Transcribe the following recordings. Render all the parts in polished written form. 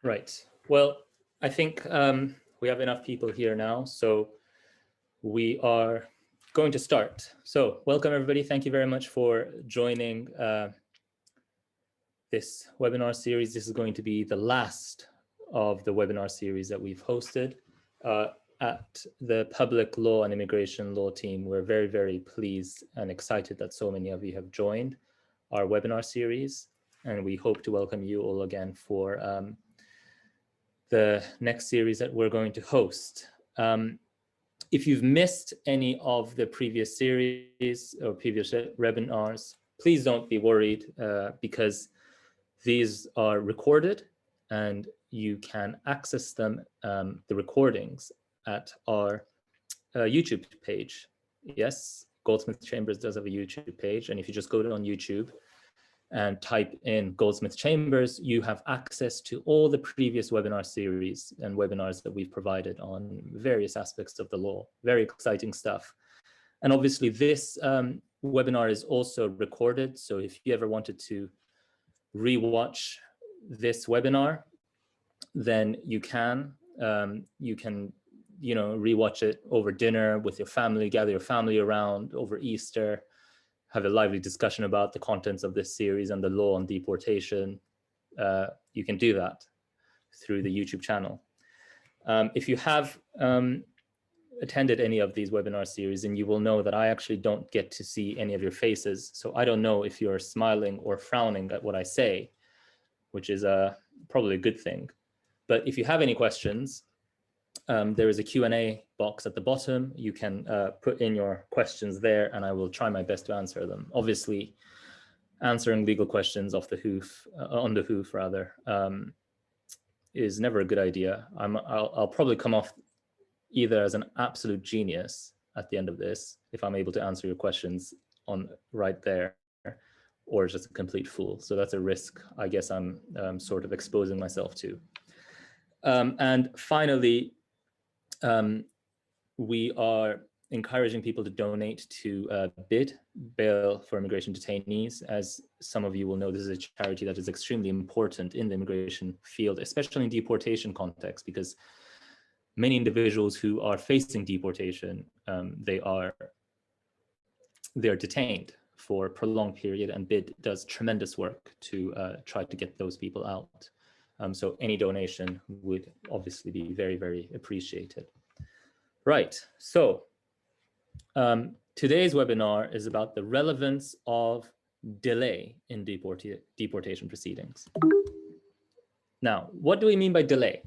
Right. Well, I think we have enough people here now, so we are going to start. So welcome everybody. Thank you very much for joining this webinar series. This is going to be the last of the webinar series that we've hosted at the Public Law and Immigration Law team. We're very, very pleased and excited that so many of you have joined our webinar series, and we hope to welcome you all again for the next series that we're going to host. If you've missed any of the previous series or previous webinars, please don't be worried because these are recorded and you can access them, the recordings, at our YouTube page. Yes, Goldsmith Chambers does have a YouTube page, and if you just go on YouTube and type in Goldsmith Chambers, you have access to all the previous webinar series and webinars that we've provided on various aspects of the law. Very exciting stuff. And obviously this webinar is also recorded. So if you ever wanted to rewatch this webinar, then you can rewatch it over dinner with your family, gather your family around over Easter, have a lively discussion about the contents of this series and the law on deportation. You can do that through the YouTube channel. If you have attended any of these webinar series, and you will know that I actually don't get to see any of your faces. So I don't know if you're smiling or frowning at what I say, which is probably a good thing. But if you have any questions, there is a Q&A box at the bottom. You can put in your questions there, and I will try my best to answer them. Obviously, answering legal questions on the hoof is never a good idea. I'll probably come off either as an absolute genius at the end of this, if I'm able to answer your questions right there, or just a complete fool. So that's a risk I guess I'm sort of exposing myself to. And finally, we are encouraging people to donate to BID, Bail for Immigration Detainees. As some of you will know, this is a charity that is extremely important in the immigration field, especially in deportation context, because many individuals who are facing deportation, they're detained for a prolonged period, and BID does tremendous work to try to get those people out. So any donation would obviously be very, very appreciated. Right, so today's webinar is about the relevance of delay in deportation proceedings. Now, what do we mean by delay?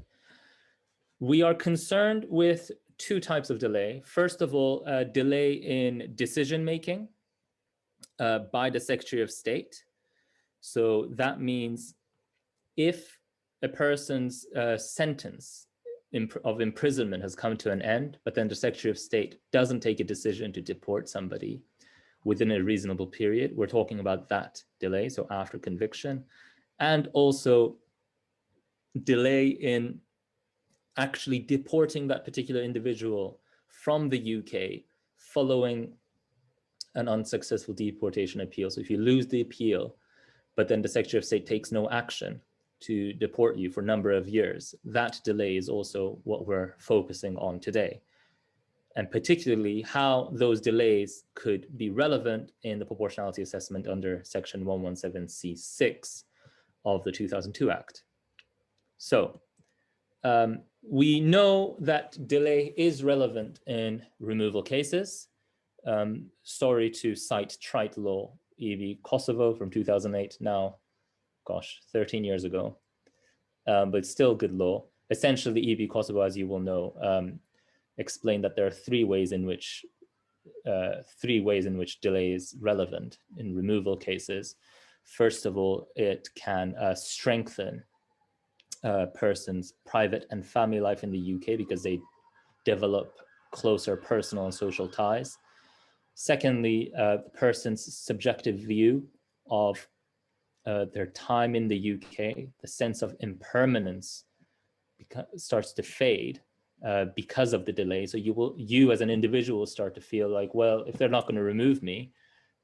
We are concerned with two types of delay. First of all, delay in decision-making by the Secretary of State. So that means if a person's sentence of imprisonment has come to an end, but then the Secretary of State doesn't take a decision to deport somebody within a reasonable period, we're talking about that delay, so after conviction, and also delay in actually deporting that particular individual from the UK following an unsuccessful deportation appeal. So if you lose the appeal, but then the Secretary of State takes no action to deport you for a number of years, that delay is also what we're focusing on today. And particularly how those delays could be relevant in the proportionality assessment under Section 117C6 of the 2002 Act. So we know that delay is relevant in removal cases. Sorry to cite trite law, EV Kosovo from 2008, now, gosh, 13 years ago, but it's still good law. Essentially, EV Kosovo, as you will know, explained that there are three ways in which delay is relevant in removal cases. First of all, it can strengthen a person's private and family life in the UK because they develop closer personal and social ties. Secondly, the person's subjective view of their time in the UK, the sense of impermanence starts to fade because of the delay. So you as an individual start to feel like, well, if they're not going to remove me,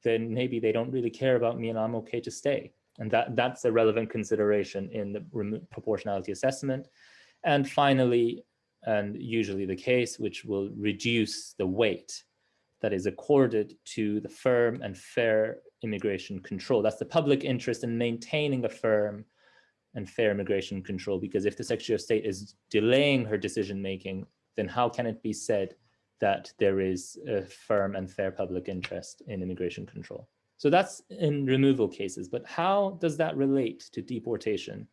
then maybe they don't really care about me and I'm okay to stay. And that's a relevant consideration in the proportionality assessment. And finally, and usually the case, which will reduce the weight that is accorded to the firm and fair immigration control. That's the public interest in maintaining a firm and fair immigration control, because if the Secretary of State is delaying her decision-making, then how can it be said that there is a firm and fair public interest in immigration control? So that's in removal cases, but how does that relate to deportation?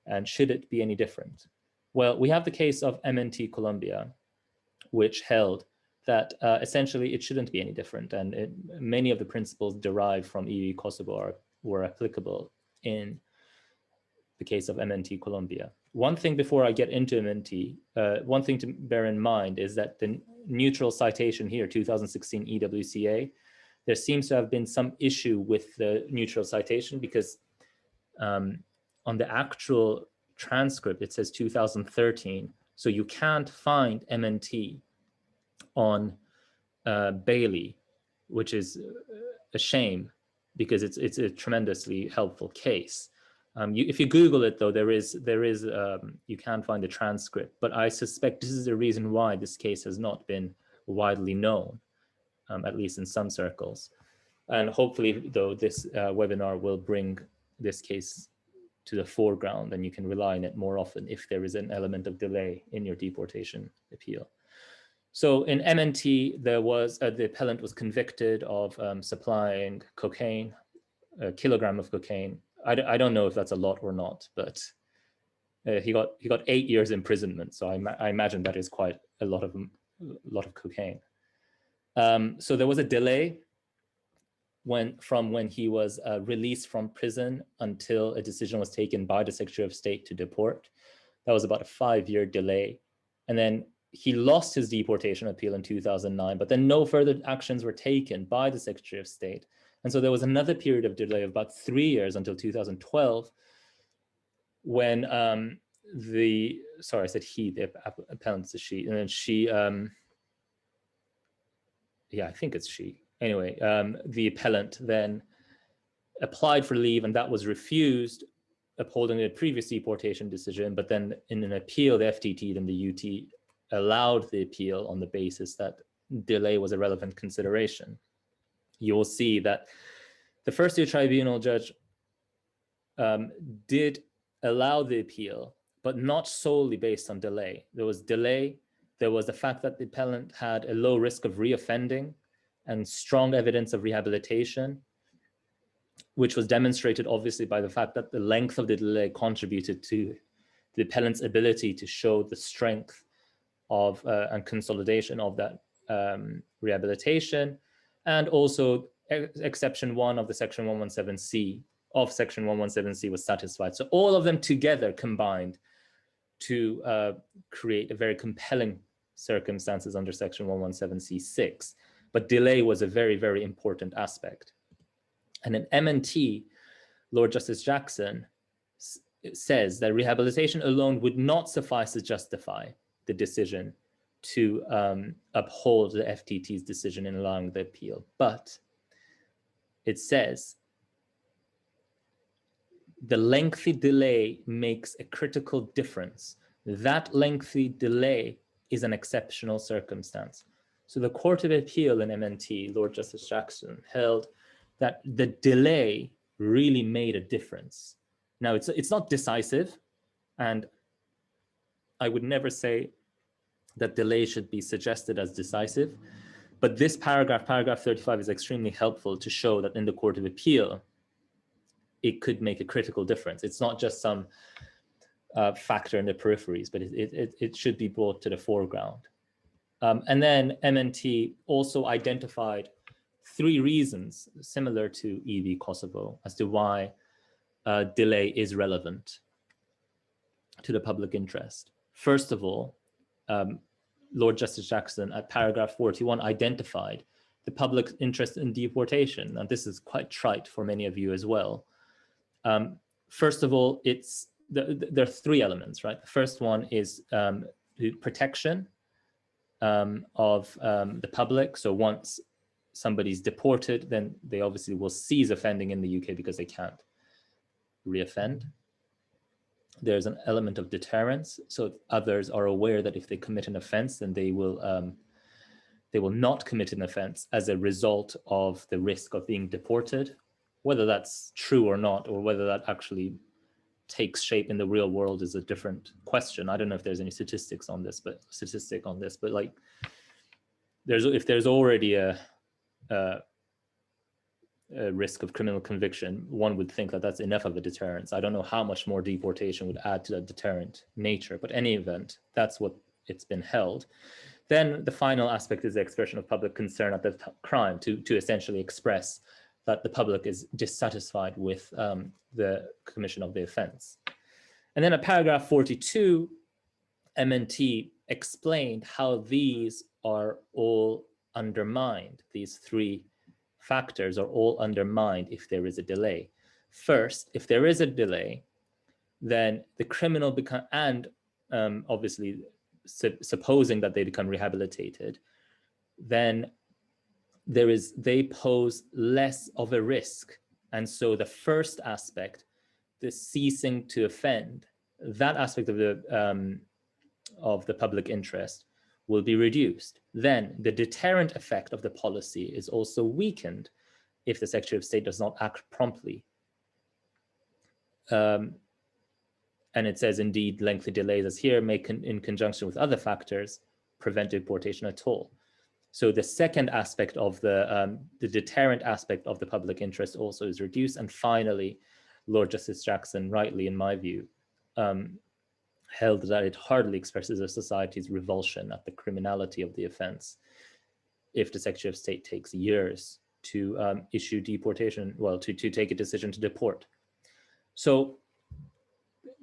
And should it be any different? Well, we have the case of MT Colombia, which held that essentially it shouldn't be any different. And many of the principles derived from EV Kosovo were applicable in the case of MT Colombia. One thing before I get into MT, one thing to bear in mind is that the neutral citation here, 2016 EWCA, there seems to have been some issue with the neutral citation, because on the actual transcript, it says 2013. So you can't find MNT on Bailey, which is a shame, because it's a tremendously helpful case. If you Google it, though, there is you can find the transcript, but I suspect this is the reason why this case has not been widely known, at least in some circles. And hopefully, though, this webinar will bring this case to the foreground, and you can rely on it more often if there is an element of delay in your deportation appeal. So in MNT, there was the appellant was convicted of supplying cocaine, a kilogram of cocaine. I don't know if that's a lot or not, but he got 8 years imprisonment. So I imagine that is quite a lot of cocaine. So there was a delay from when he was released from prison until a decision was taken by the Secretary of State to deport. That was about a 5-year delay. And then he lost his deportation appeal in 2009, but then no further actions were taken by the Secretary of State. And so there was another period of delay of about 3 years until 2012, when sorry, I said he, the appellant's a she, and then she, yeah, I think it's she. Anyway, the appellant then applied for leave, and that was refused, upholding a previous deportation decision. But then in an appeal, the FTT and the UT allowed the appeal on the basis that delay was a relevant consideration. You will see that the first-year tribunal judge did allow the appeal, but not solely based on delay. There was delay. There was the fact that the appellant had a low risk of reoffending and strong evidence of rehabilitation, which was demonstrated obviously by the fact that the length of the delay contributed to the appellant's ability to show the strength of and consolidation of that rehabilitation, and also exception 1 of the section 117C of section 117C was satisfied. So all of them together combined to create a very compelling circumstances under section 117C6. But delay was a very, very important aspect. And in MNT, Lord Justice Jackson says that rehabilitation alone would not suffice to justify the decision to uphold the FTT's decision in allowing the appeal. But it says the lengthy delay makes a critical difference. That lengthy delay is an exceptional circumstance. So the Court of Appeal in MNT, Lord Justice Jackson, held that the delay really made a difference. Now, it's not decisive, and I would never say that delay should be suggested as decisive, but this paragraph 35, is extremely helpful to show that in the Court of Appeal, it could make a critical difference. It's not just some factor in the peripheries, but it should be brought to the foreground. And then MNT also identified 3 reasons similar to EV Kosovo as to why delay is relevant to the public interest. First of all, Lord Justice Jackson at paragraph 41 identified the public interest in deportation. And this is quite trite for many of you as well. First of all, there are 3 elements, right? The first one is the protection of the public. So once somebody's deported, then they obviously will cease offending in the UK because they can't reoffend. There's an element of deterrence, so others are aware that if they commit an offense, then they will not commit an offense as a result of the risk of being deported. Whether that's true or not, or whether that actually takes shape in the real world is a different question. I don't know if there's any statistic on this, but like if there's already a risk of criminal conviction, one would think that that's enough of a deterrence. I don't know how much more deportation would add to that deterrent nature, but in any event, that's what it's been held. Then the final aspect is the expression of public concern at the crime, to essentially express that the public is dissatisfied with the commission of the offense. And then at paragraph 42, MNT explained how these are all undermined. These three factors are all undermined if there is a delay. First, if there is a delay, then the criminal become, and obviously supposing that they become rehabilitated, then they pose less of a risk. And so the first aspect, the ceasing to offend, that aspect of the public interest will be reduced. Then the deterrent effect of the policy is also weakened if the Secretary of State does not act promptly. And it says, indeed, lengthy delays as here may, in conjunction with other factors, prevent deportation at all. So the second aspect of the deterrent aspect of the public interest also is reduced. And finally, Lord Justice Jackson, rightly in my view, held that it hardly expresses a society's revulsion at the criminality of the offense if the Secretary of State takes years to issue deportation, well, to take a decision to deport. So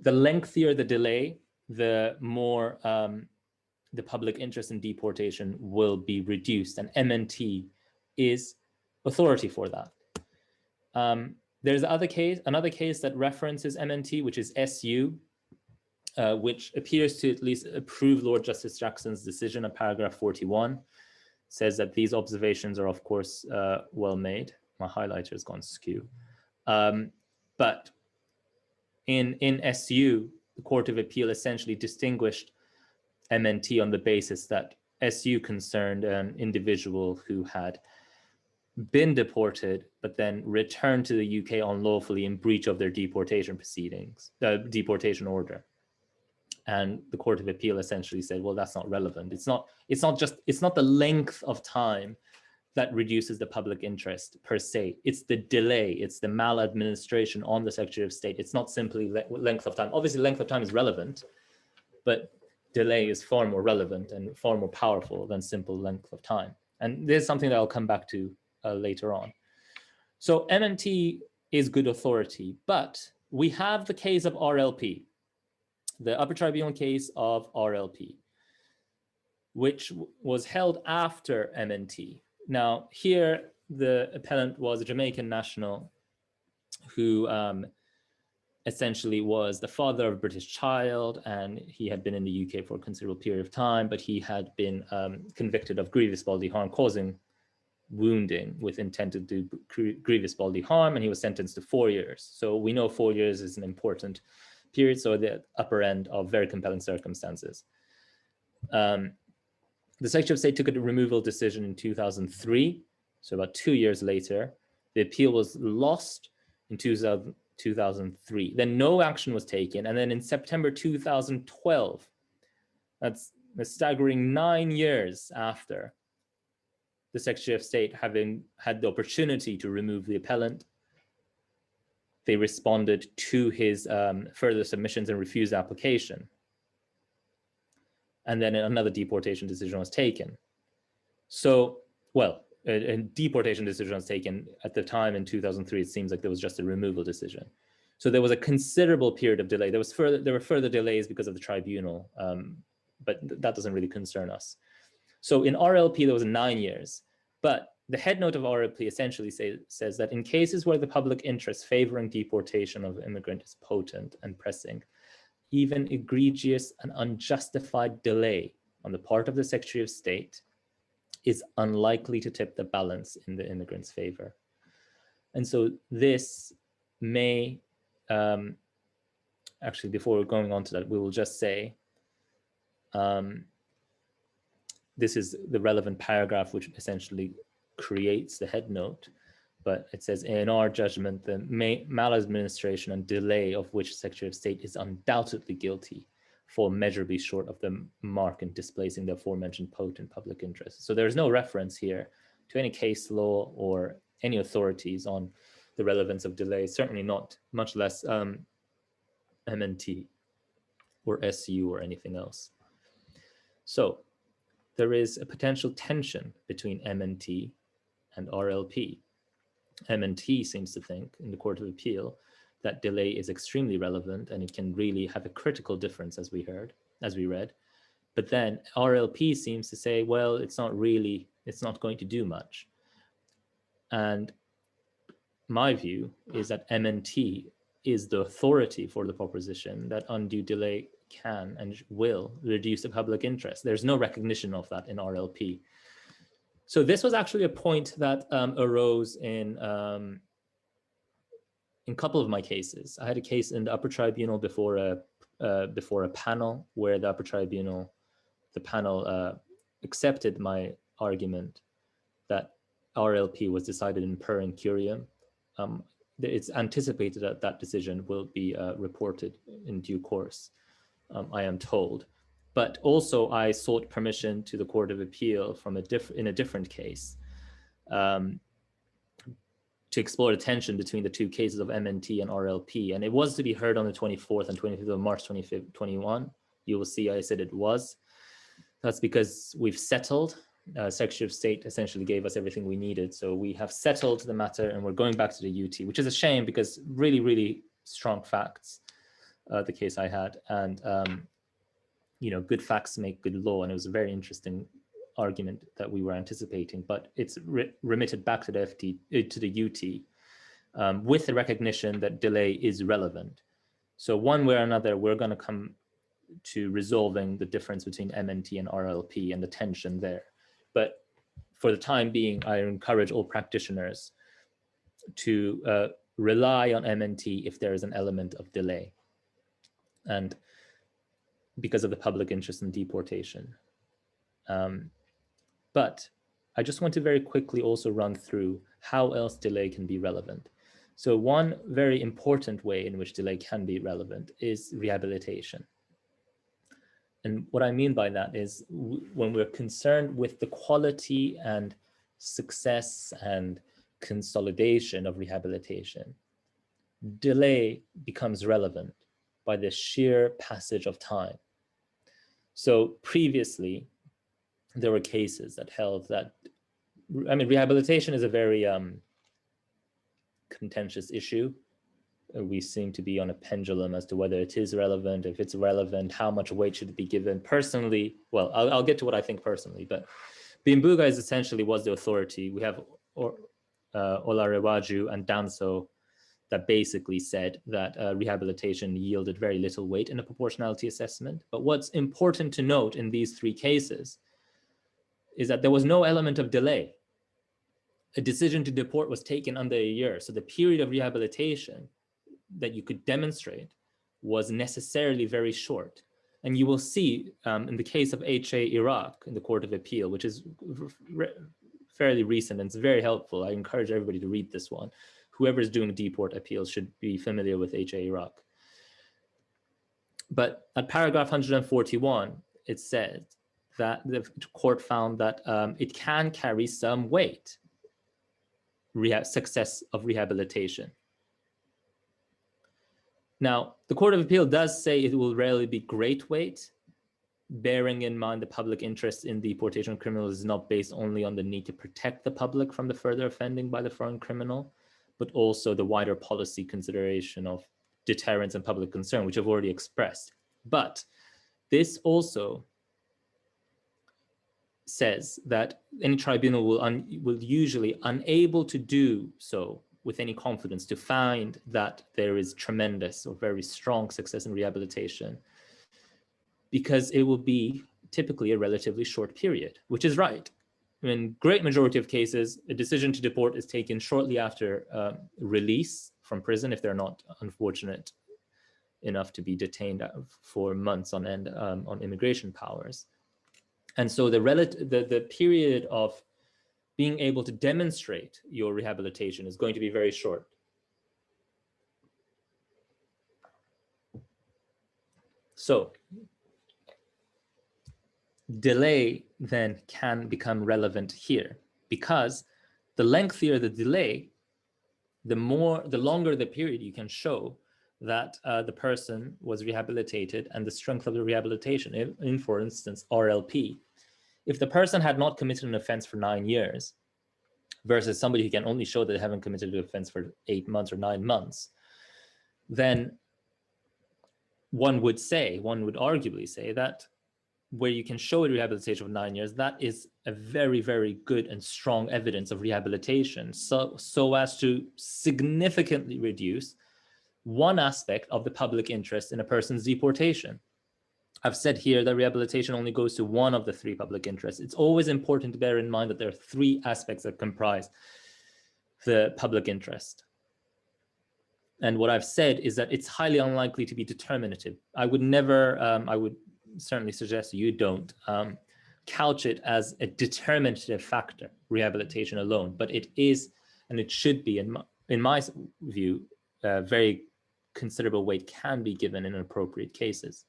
the lengthier the delay, the more the public interest in deportation will be reduced, and MNT is authority for that. There's another case that references MNT, which is SU, which appears to at least approve Lord Justice Jackson's decision in paragraph 41. Says that these observations are, of course, well made. My highlighter has gone skew. But in SU, the Court of Appeal essentially distinguished MNT on the basis that SU concerned an individual who had been deported, but then returned to the UK unlawfully in breach of their deportation proceedings, deportation order. And the Court of Appeal essentially said, well, that's not relevant. It's not the length of time that reduces the public interest per se. It's the delay, it's the maladministration on the Secretary of State. It's not simply length of time. Obviously, length of time is relevant, but delay is far more relevant and far more powerful than simple length of time. And there's something that I'll come back to later on. So MNT is good authority, but we have the case of RLP, the upper tribunal case of RLP, which was held after MNT. Now, here, the appellant was a Jamaican national who essentially was the father of a British child, and he had been in the UK for a considerable period of time, but he had been convicted of grievous bodily harm, causing wounding with intent to do grievous bodily harm, and he was sentenced to 4 years. So we know 4 years is an important period, so the upper end of very compelling circumstances. The Secretary of State took a removal decision in 2003, so about 2 years later. The appeal was lost in 2003. Then no action was taken, and then in September 2012, that's a staggering 9 years after the Secretary of State having had the opportunity to remove the appellant, they responded to his further submissions and refused application. And then another deportation decision was taken. So, well, a deportation decision was taken at the time in 2003. It seems like there was just a removal decision. So there was a considerable period of delay. There were further delays because of the tribunal, but that doesn't really concern us. So in RLP, there was 9 years, but the headnote of RLP essentially says that in cases where the public interest favoring deportation of immigrant is potent and pressing, even egregious and unjustified delay on the part of the Secretary of State is unlikely to tip the balance in the immigrant's favor. And so this may actually, before going on to that, we will just say, this is the relevant paragraph, which essentially creates the head note. But it says, in our judgment, the maladministration and delay of which Secretary of State is undoubtedly guilty fall measurably short of the mark in displacing the aforementioned potent public interest. So there's no reference here to any case law or any authorities on the relevance of delay, certainly not, much less MNT or SU or anything else. So there is a potential tension between MNT and RLP. MNT seems to think in the Court of Appeal that delay is extremely relevant and it can really have a critical difference, as we read. But then RLP seems to say, well, it's not going to do much. And my view is that MNT is the authority for the proposition that undue delay can and will reduce the public interest. There's no recognition of that in RLP. So this was actually a point that arose in a couple of my cases. I had a case in the upper tribunal before a panel where the upper tribunal, the panel accepted my argument that RLP was decided in per incuriam. It's anticipated that that decision will be reported in due course, I am told. But also I sought permission to the Court of Appeal in a different case to explore the tension between the two cases of MNT and RLP. And it was to be heard on the 24th and 25th of March 2021. You will see I said it was. That's because we've settled. Secretary of State essentially gave us everything we needed. So we have settled the matter and we're going back to the UT, which is a shame because really, really strong facts, the case I had. And, good facts make good law. And it was a very interesting argument that we were anticipating, but it's remitted back to the UT with the recognition that delay is relevant. So one way or another, we're going to come to resolving the difference between MNT and RLP and the tension there. But for the time being, I encourage all practitioners to rely on MNT if there is an element of delay, and because of the public interest in deportation. But I just want to very quickly also run through how else delay can be relevant. So one very important way in which delay can be relevant is rehabilitation. And what I mean by that is when we're concerned with the quality and success and consolidation of rehabilitation, delay becomes relevant by the sheer passage of time. So previously, there were cases that held that, rehabilitation is a very contentious issue. We seem to be on a pendulum as to whether it is relevant. If it's relevant, how much weight should it be given? Personally, well, I'll get to what I think personally, but Bimbuga essentially was the authority. We have Olarewaju and Danso that basically said that rehabilitation yielded very little weight in a proportionality assessment. But what's important to note in these three cases is that there was no element of delay. A decision to deport was taken under a year. So the period of rehabilitation that you could demonstrate was necessarily very short. And you will see in the case of HA Iraq in the Court of Appeal, which is fairly recent and it's very helpful. I encourage everybody to read this one. Whoever is doing deport appeals should be familiar with HA Iraq. But at paragraph 141, it says that the court found that it can carry some weight, success of rehabilitation. Now, the Court of Appeal does say it will rarely be great weight, bearing in mind the public interest in deportation of criminals is not based only on the need to protect the public from the further offending by the foreign criminal, but also the wider policy consideration of deterrence and public concern, which I've already expressed. But this also says that any tribunal will usually unable to do so with any confidence to find that there is tremendous or very strong success in rehabilitation, because it will be typically a relatively short period, which is right. In great majority of cases, a decision to deport is taken shortly after release from prison if they're not unfortunate enough to be detained for months on end on immigration powers. And so the period of being able to demonstrate your rehabilitation is going to be very short. So delay then can become relevant here, because the lengthier the delay, the longer the period you can show that the person was rehabilitated and the strength of the rehabilitation. In for instance, RLP. If the person had not committed an offense for 9 years versus somebody who can only show that they haven't committed an offense for 8 months or 9 months, then one would arguably say that where you can show a rehabilitation of 9 years, that is a very, very good and strong evidence of rehabilitation, so as to significantly reduce one aspect of the public interest in a person's deportation. I've said here that rehabilitation only goes to one of the 3 public interests. It's always important to bear in mind that there are 3 aspects that comprise the public interest. And what I've said is that it's highly unlikely to be determinative. I would never, I would certainly suggest you don't couch it as a determinative factor, rehabilitation alone, but it is, and it should be, in my view, very considerable weight can be given in appropriate cases.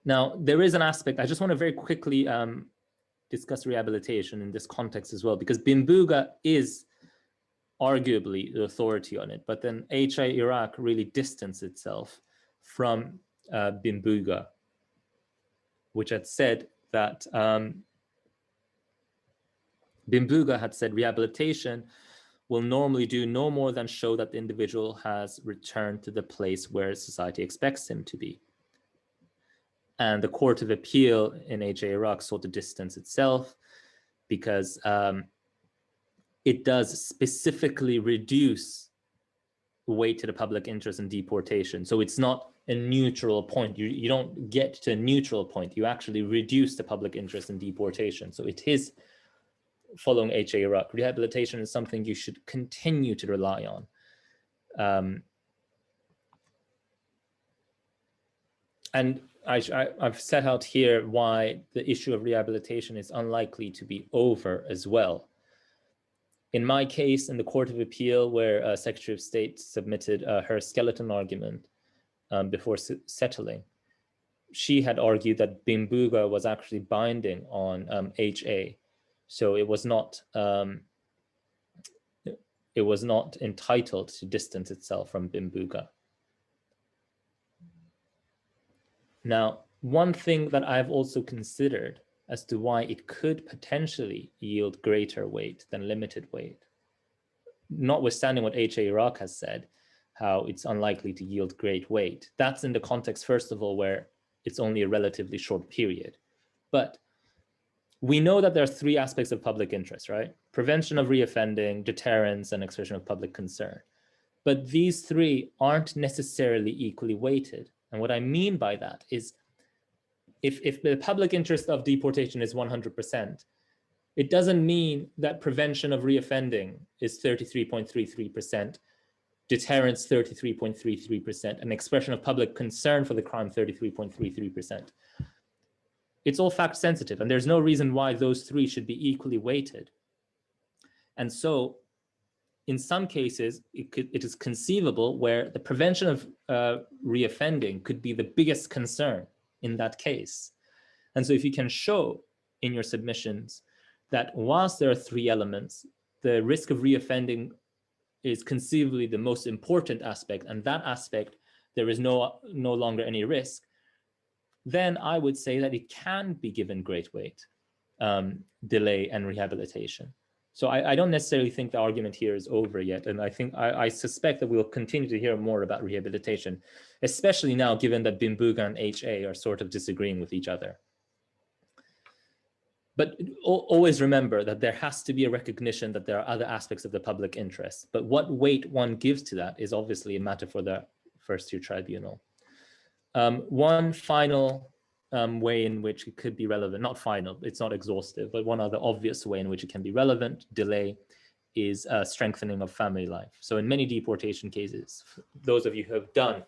Now, there is an aspect, I just want to very quickly discuss rehabilitation in this context as well, because Bimbuga is arguably the authority on it, but then HA Iraq really distanced itself from Bimbuga, which had said that Bimbuga had said rehabilitation will normally do no more than show that the individual has returned to the place where society expects him to be. And the Court of Appeal in HA Iraq sought to distance itself because it does specifically reduce weight to the public interest in deportation. So it's not a neutral point. You don't get to a neutral point. You actually reduce the public interest in deportation. So it is following HA Iraq. Rehabilitation is something you should continue to rely on. And I've set out here why the issue of rehabilitation is unlikely to be over as well. In my case, in the Court of Appeal, where Secretary of State submitted her skeleton argument before settling, she had argued that Bimbuga was actually binding on HA. So it was not entitled to distance itself from Bimbuga. Now, one thing that I've also considered as to why it could potentially yield greater weight than limited weight, notwithstanding what HA Iraq has said, how it's unlikely to yield great weight. That's in the context, first of all, where it's only a relatively short period. But we know that there are 3 aspects of public interest, right? Prevention of reoffending, deterrence, and expression of public concern. But these 3 aren't necessarily equally weighted. And what I mean by that is if the public interest of deportation is 100%, it doesn't mean that prevention of reoffending is 33.33%, deterrence 33.33%, and expression of public concern for the crime 33.33%. It's all fact sensitive, and there's no reason why those 3 should be equally weighted. And so in some cases, it is conceivable where the prevention of reoffending could be the biggest concern in that case. And so if you can show in your submissions that whilst there are 3 elements, the risk of reoffending is conceivably the most important aspect, and that aspect, there is no longer any risk, then I would say that it can be given great weight, delay and rehabilitation. So I don't necessarily think the argument here is over yet. And I suspect that we'll continue to hear more about rehabilitation, especially now, given that Bimbuga and HA are sort of disagreeing with each other. But always remember that there has to be a recognition that there are other aspects of the public interest. But what weight one gives to that is obviously a matter for the first-tier tribunal. One final way in which it could be relevant, not final, it's not exhaustive, but one other obvious way in which it can be relevant, delay, is a strengthening of family life. So in many deportation cases, those of you who have done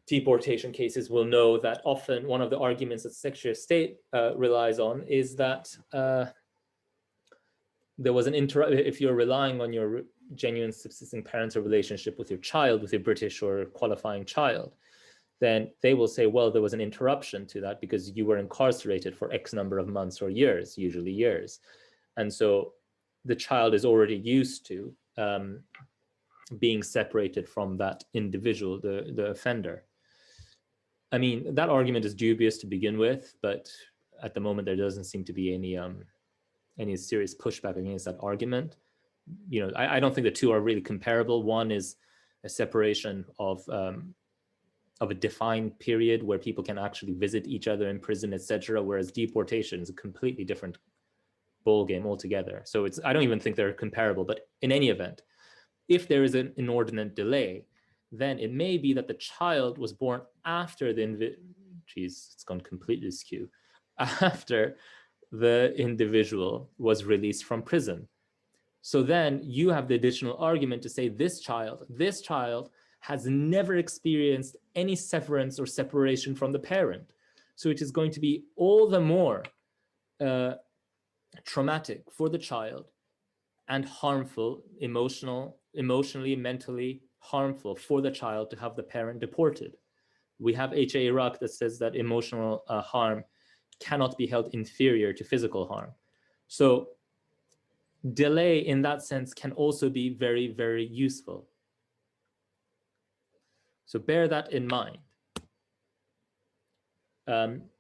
deportation cases will know that often one of the arguments that Secretary of State relies on is that there was an if you're relying on your genuine subsisting parental relationship with your child, with your British or qualifying child, then they will say, well, there was an interruption to that because you were incarcerated for X number of months or years, usually years. And so the child is already used to being separated from that individual, the offender. I mean, that argument is dubious to begin with, but at the moment there doesn't seem to be any serious pushback against that argument. You know, I don't think the two are really comparable. One is a separation of a defined period where people can actually visit each other in prison, etc., whereas deportation is a completely different ballgame altogether. So I don't even think they're comparable. But in any event, if there is an inordinate delay, then it may be that the child was born after it's gone completely askew, after the individual was released from prison. So then you have the additional argument to say this child has never experienced any severance or separation from the parent. So it is going to be all the more traumatic for the child and harmful, emotionally, mentally harmful for the child to have the parent deported. We have HA Iraq that says that emotional harm cannot be held inferior to physical harm. So delay in that sense can also be very, very useful. So bear that in mind.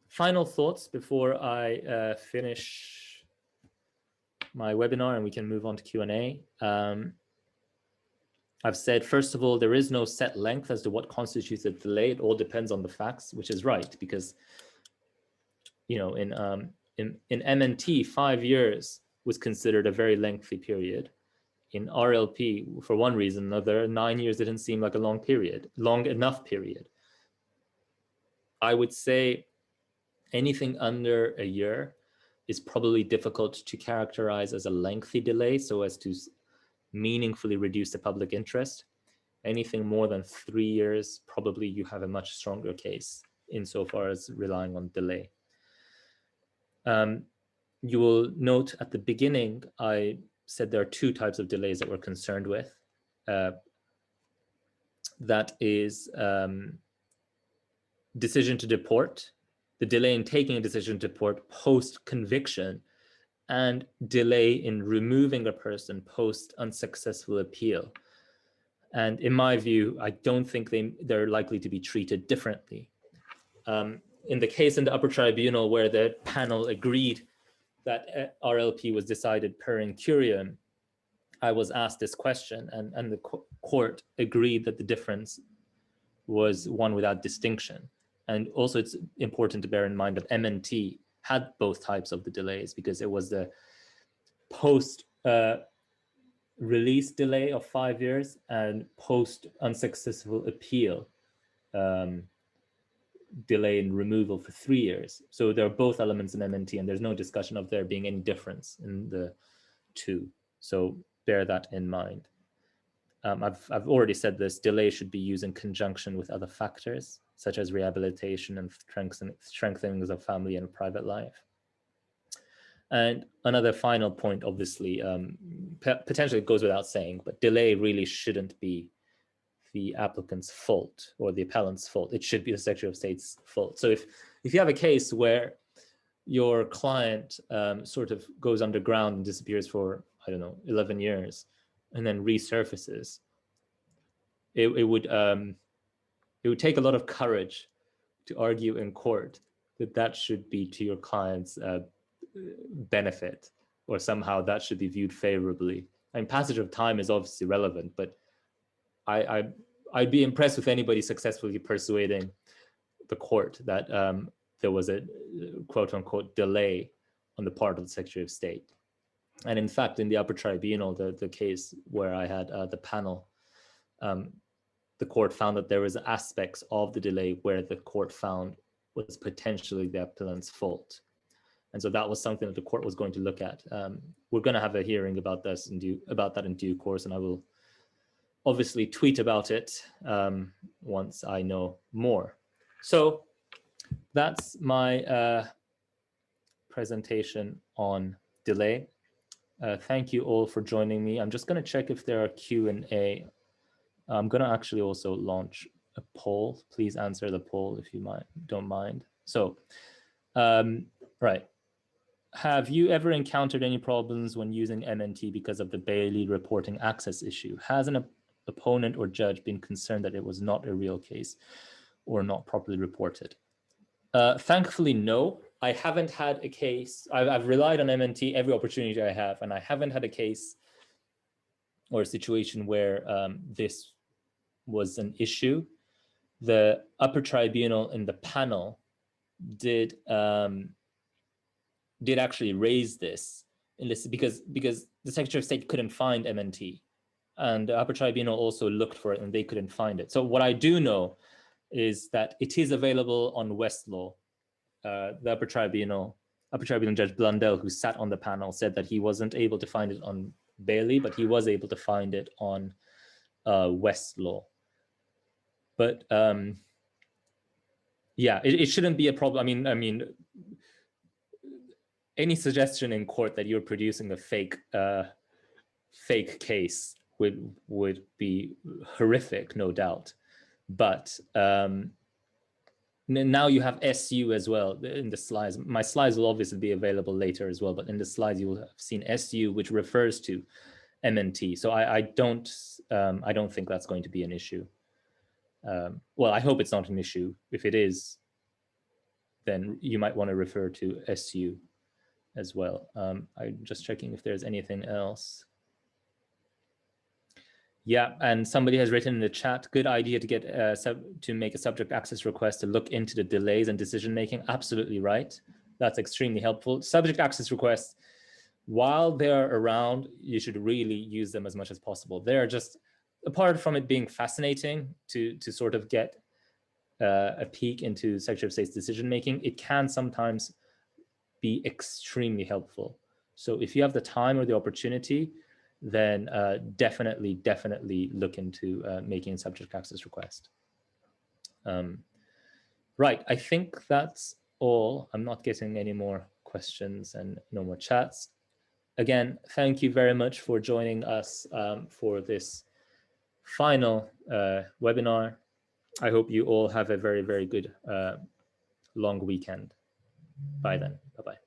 Final thoughts before I finish my webinar and we can move on to Q&A. I've said, first of all, there is no set length as to what constitutes a delay. It all depends on the facts, which is right, because, you know, in MNT, 5 years was considered a very lengthy period. In RLP, for one reason or another, 9 years didn't seem like a long enough period. I would say anything under a year is probably difficult to characterize as a lengthy delay so as to meaningfully reduce the public interest. Anything more than 3 years, probably you have a much stronger case insofar as relying on delay. You will note at the beginning, I said there are two types of delays that we're concerned with. That is decision to deport, the delay in taking a decision to deport post-conviction, and delay in removing a person post-unsuccessful appeal. And in my view, I don't think they're likely to be treated differently. In the case in the upper tribunal where the panel agreed that RLP was decided per incuriam, I was asked this question, and the court agreed that the difference was one without distinction. And also it's important to bear in mind that MNT had both types of the delays because it was the post-release delay of 5 years and post-unsuccessful appeal delay in removal for 3 years. So there are both elements in MNT, and there's no discussion of there being any difference in the two. So bear that in mind. I've already said this, delay should be used in conjunction with other factors, such as rehabilitation and strengthening of family and private life. And another final point, obviously, potentially it goes without saying, but delay really shouldn't be the applicant's fault or the appellant's fault. It should be the Secretary of State's fault. So if you have a case where your client sort of goes underground and disappears for, I don't know, 11 years and then resurfaces, it would take a lot of courage to argue in court that should be to your client's benefit, or somehow that should be viewed favorably. I mean, passage of time is obviously relevant, but I'd be impressed with anybody successfully persuading the court that there was a quote unquote delay on the part of the Secretary of State. And in fact, in the upper tribunal, the case where I had the panel, the court found that there was aspects of the delay where the court found was potentially the appellant's fault. And so that was something that the court was going to look at. We're going to have a hearing about this about that in due course, and I will obviously tweet about it once I know more. So that's my presentation on delay. Thank you all for joining me. I'm just going to check if there are Q&A. I'm going to actually also launch a poll. Please answer the poll if you don't mind. So, right. Have you ever encountered any problems when using MNT because of the Bailey reporting access issue? Has an opponent or judge been concerned that it was not a real case or not properly reported? Thankfully, no. I haven't had a case. I've relied on MNT every opportunity I have, and I haven't had a case or a situation where this was an issue. The upper tribunal in the panel did actually raise this in this because the Secretary of State couldn't find MNT, and the upper tribunal also looked for it and they couldn't find it. So what I do know is that it is available on Westlaw. The upper tribunal Judge Blundell, who sat on the panel, said that he wasn't able to find it on Bailey, but he was able to find it on Westlaw. But yeah, it shouldn't be a problem. I mean, any suggestion in court that you're producing a fake case would be horrific, no doubt. But now you have SU as well in the slides. My slides will obviously be available later as well, but in the slides you will have seen SU, which refers to MNT. So I don't think that's going to be an issue. Well, I hope it's not an issue. If it is, then you might want to refer to SU as well. I'm just checking if there's anything else. Yeah, and somebody has written in the chat, good idea to get to make a subject access request to look into the delays and decision making. Absolutely right. That's extremely helpful. Subject access requests, while they're around, you should really use them as much as possible. They're just, apart from it being fascinating to sort of get a peek into Secretary of State's decision making, it can sometimes be extremely helpful. So if you have the time or the opportunity, then definitely look into making a subject access request. Right, I think that's all. I'm not getting any more questions and no more chats. Again, thank you very much for joining us for this final webinar. I hope you all have a very, very good long weekend. Bye then. Bye-bye.